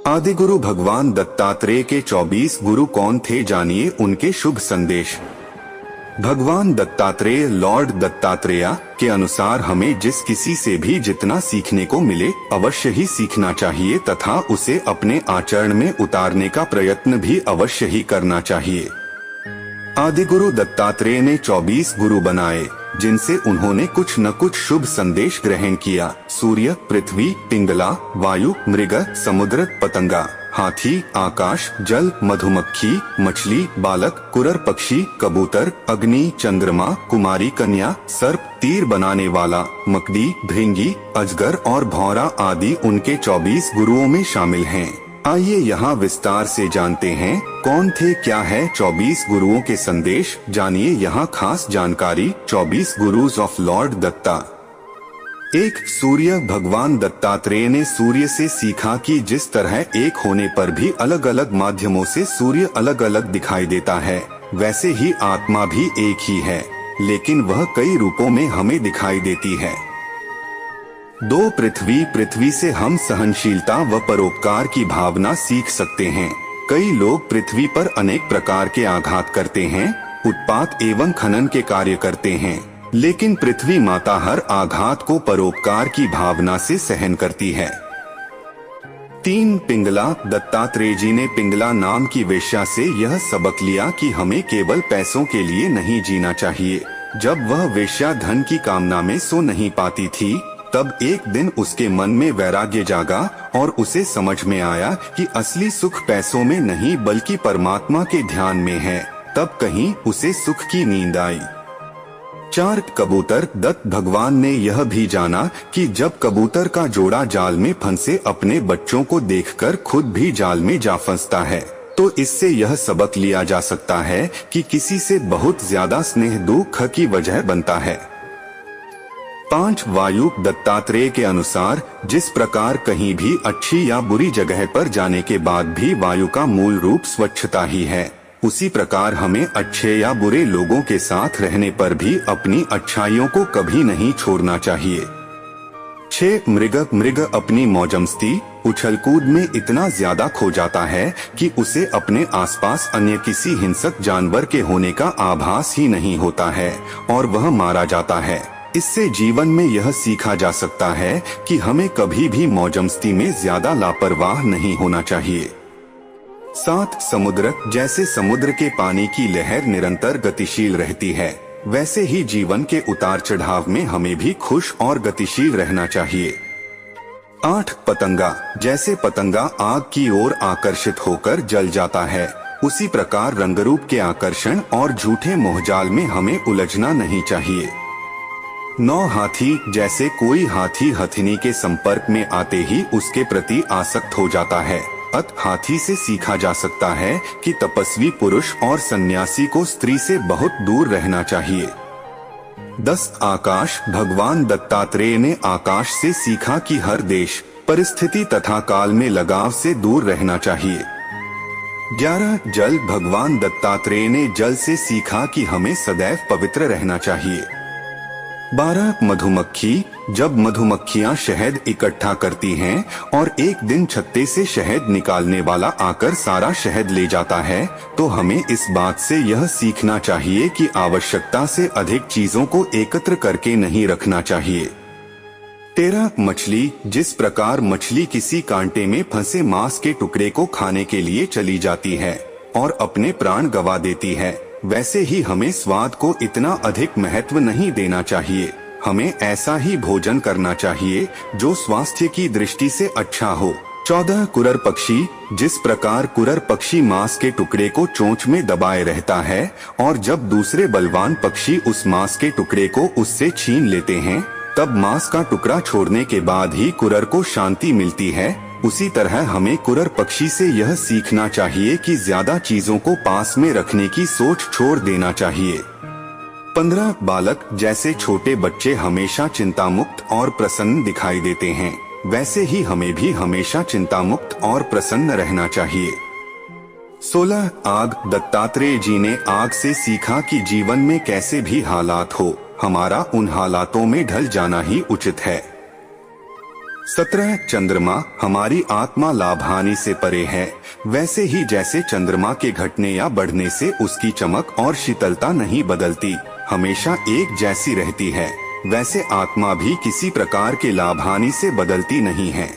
आदि गुरु भगवान दत्तात्रेय के 24 गुरु कौन थे, जानिए उनके शुभ संदेश। भगवान दत्तात्रेय लॉर्ड दत्तात्रेय के अनुसार हमें जिस किसी से भी जितना सीखने को मिले अवश्य ही सीखना चाहिए तथा उसे अपने आचरण में उतारने का प्रयत्न भी अवश्य ही करना चाहिए। आदि गुरु दत्तात्रेय ने 24 गुरु बनाए जिनसे उन्होंने कुछ न कुछ शुभ संदेश ग्रहण किया। सूर्य, पृथ्वी, पिंगला, वायु, मृग, समुद्र, पतंगा, हाथी, आकाश, जल, मधुमक्खी, मछली, बालक, कुरर पक्षी, कबूतर, अग्नि, चंद्रमा, कुमारी कन्या, सर्प, तीर बनाने वाला, मकड़ी, भृंगी, अजगर और भौरा आदि उनके 24 गुरुओं में शामिल हैं। आइए यहाँ विस्तार से जानते हैं कौन थे, क्या है 24 गुरुओं के संदेश, जानिए यहाँ खास जानकारी। 24 गुरुज ऑफ लॉर्ड दत्ता। 1. सूर्य। भगवान दत्तात्रेय ने सूर्य से सीखा कि जिस तरह एक होने पर भी अलग अलग माध्यमों से सूर्य अलग अलग दिखाई देता है, वैसे ही आत्मा भी एक ही है, लेकिन वह कई रूपों में हमें दिखाई देती है। 2. पृथ्वी। पृथ्वी से हम सहनशीलता व परोपकार की भावना सीख सकते हैं। कई लोग पृथ्वी पर अनेक प्रकार के आघात करते हैं, उत्पात एवं खनन के कार्य करते हैं, लेकिन पृथ्वी माता हर आघात को परोपकार की भावना से सहन करती है। 3. पिंगला। दत्तात्रेय जी ने पिंगला नाम की वेश्या से यह सबक लिया कि हमें केवल पैसों के लिए नहीं जीना चाहिए। जब वह वेश्या धन की कामना में सो नहीं पाती थी, तब एक दिन उसके मन में वैराग्य जागा और उसे समझ में आया कि असली सुख पैसों में नहीं बल्कि परमात्मा के ध्यान में है। तब कहीं उसे सुख की नींद आई। 4. कबूतर। दत्त भगवान ने यह भी जाना कि जब कबूतर का जोड़ा जाल में फंसे अपने बच्चों को देखकर खुद भी जाल में जा फंसता है, तो इससे यह सबक लिया जा सकता है कि किसी से बहुत ज्यादा स्नेह दुख की वजह बनता है। 5. वायु। दत्तात्रेय के अनुसार जिस प्रकार कहीं भी अच्छी या बुरी जगह पर जाने के बाद भी वायु का मूल रूप स्वच्छता ही है, उसी प्रकार हमें अच्छे या बुरे लोगों के साथ रहने पर भी अपनी अच्छाइयों को कभी नहीं छोड़ना चाहिए। 6. मृग। मृग अपनी मौजमस्ती उछलकूद में इतना ज्यादा खो जाता है कि उसे अपने आसपास अन्य किसी हिंसक जानवर के होने का आभास ही नहीं होता है और वह मारा जाता है। इससे जीवन में यह सीखा जा सकता है कि हमें कभी भी मौजमस्ती में ज्यादा लापरवाह नहीं होना चाहिए। 7. समुद्र। जैसे समुद्र के पानी की लहर निरंतर गतिशील रहती है, वैसे ही जीवन के उतार चढ़ाव में हमें भी खुश और गतिशील रहना चाहिए। 8. पतंगा। जैसे पतंगा आग की ओर आकर्षित होकर जल जाता है, उसी प्रकार रंगरूप के आकर्षण और झूठे मोहजाल में हमें उलझना नहीं चाहिए। 9. हाथी। जैसे कोई हाथी हथिनी के संपर्क में आते ही उसके प्रति आसक्त हो जाता है, हाथी से सीखा जा सकता है कि तपस्वी पुरुष और सन्यासी को स्त्री से बहुत दूर रहना चाहिए। 10. आकाश। भगवान दत्तात्रेय ने आकाश से सीखा कि हर देश, परिस्थिति तथा काल में लगाव से दूर रहना चाहिए। 11. जल। भगवान दत्तात्रेय ने जल से सीखा कि हमें सदैव पवित्र रहना चाहिए। 12. मधुमक्खी। जब मधुमक्खियां शहद इकट्ठा करती हैं और एक दिन छत्ते से शहद निकालने वाला आकर सारा शहद ले जाता है, तो हमें इस बात से यह सीखना चाहिए कि आवश्यकता से अधिक चीजों को एकत्र करके नहीं रखना चाहिए। 13. मछली। जिस प्रकार मछली किसी कांटे में फंसे मांस के टुकड़े को खाने के लिए चली जाती है और अपने प्राण गंवा देती है, वैसे ही हमें स्वाद को इतना अधिक महत्व नहीं देना चाहिए। हमें ऐसा ही भोजन करना चाहिए जो स्वास्थ्य की दृष्टि से अच्छा हो। 14. कुरर पक्षी। जिस प्रकार कुरर पक्षी मांस के टुकड़े को चोंच में दबाए रहता है और जब दूसरे बलवान पक्षी उस मांस के टुकड़े को उससे छीन लेते हैं, तब मांस का टुकड़ा छोड़ने के बाद ही कुरर को शांति मिलती है, उसी तरह हमें कुरर पक्षी से यह सीखना चाहिए कि ज्यादा चीजों को पास में रखने की सोच छोड़ देना चाहिए। 15. बालक। जैसे छोटे बच्चे हमेशा चिंतामुक्त और प्रसन्न दिखाई देते हैं, वैसे ही हमें भी हमेशा चिंतामुक्त और प्रसन्न रहना चाहिए। 16. आग। दत्तात्रेय जी ने आग से सीखा कि जीवन में कैसे भी हालात हो, हमारा उन हालातों में ढल जाना ही उचित है। 17 चंद्रमा हमारी आत्मा लाभ हानि से परे है। वैसे ही जैसे चंद्रमा के घटने या बढ़ने से उसकी चमक और शीतलता नहीं बदलती, हमेशा एक जैसी रहती है, वैसे आत्मा भी किसी प्रकार के लाभ हानि से बदलती नहीं है।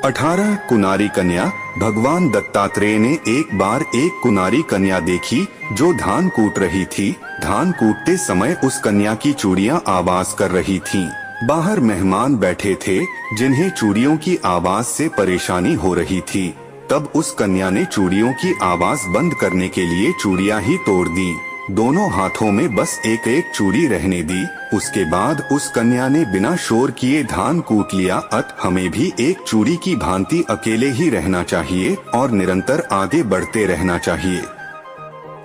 18 कुनारी कन्या। भगवान दत्तात्रेय ने एक बार एक कुनारी कन्या देखी जो धान कूट रही थी। धान कूटते समय उस कन्या की चूड़ियां आवाज कर रही थीं। बाहर मेहमान बैठे थे जिन्हें चूड़ियों की आवाज से परेशानी हो रही थी। तब उस कन्या ने चूड़ियों की आवाज बंद करने के लिए चूड़ियां ही तोड़ दी। दोनों हाथों में बस एक एक चूड़ी रहने दी। उसके बाद उस कन्या ने बिना शोर किए धान कूट लिया। हमें भी एक चूड़ी की भांति अकेले ही रहना चाहिए और निरंतर आगे बढ़ते रहना चाहिए।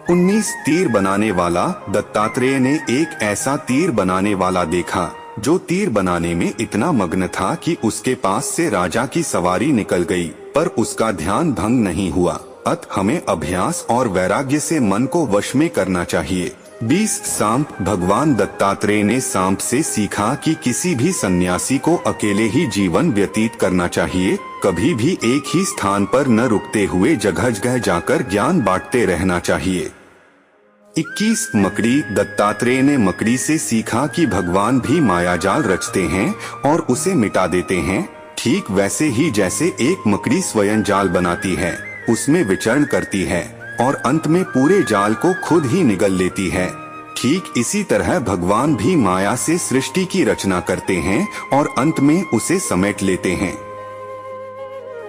19 तीर बनाने वाला। दत्तात्रेय ने एक ऐसा तीर बनाने वाला देखा जो तीर बनाने में इतना मग्न था कि उसके पास से राजा की सवारी निकल गई, पर उसका ध्यान भंग नहीं हुआ। हमें अभ्यास और वैराग्य से मन को वश में करना चाहिए। 20 सांप। भगवान दत्तात्रेय ने सांप से सीखा कि किसी भी सन्यासी को अकेले ही जीवन व्यतीत करना चाहिए, कभी भी एक ही स्थान पर न रुकते हुए जगह जगह जाकर ज्ञान बांटते रहना चाहिए। 21 मकड़ी। दत्तात्रेय ने मकड़ी से सीखा कि भगवान भी मायाजाल रचते हैं और उसे मिटा देते हैं, ठीक वैसे ही जैसे एक मकड़ी स्वयं जाल बनाती है, उसमें विचरण करती है और अंत में पूरे जाल को खुद ही निगल लेती है। ठीक इसी तरह भगवान भी माया से सृष्टि की रचना करते हैं और अंत में उसे समेट लेते हैं।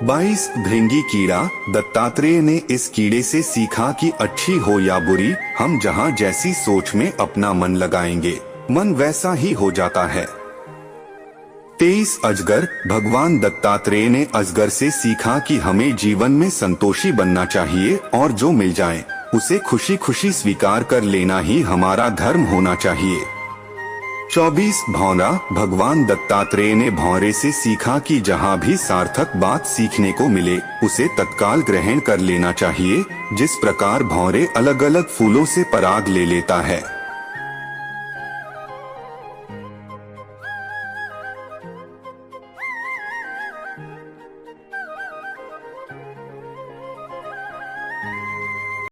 22 भृंगी कीड़ा। दत्तात्रेय ने इस कीड़े से सीखा कि अच्छी हो या बुरी, हम जहाँ जैसी सोच में अपना मन लगाएंगे, मन वैसा ही हो जाता है। 23 अजगर। भगवान दत्तात्रेय ने अजगर से सीखा कि हमें जीवन में संतोषी बनना चाहिए और जो मिल जाए उसे खुशी खुशी स्वीकार कर लेना ही हमारा धर्म होना चाहिए। 24 भौरा। भगवान दत्तात्रेय ने भौरे से सीखा कि जहाँ भी सार्थक बात सीखने को मिले उसे तत्काल ग्रहण कर लेना चाहिए। जिस प्रकार भौरे अलग अलग फूलों से पराग ले लेता है,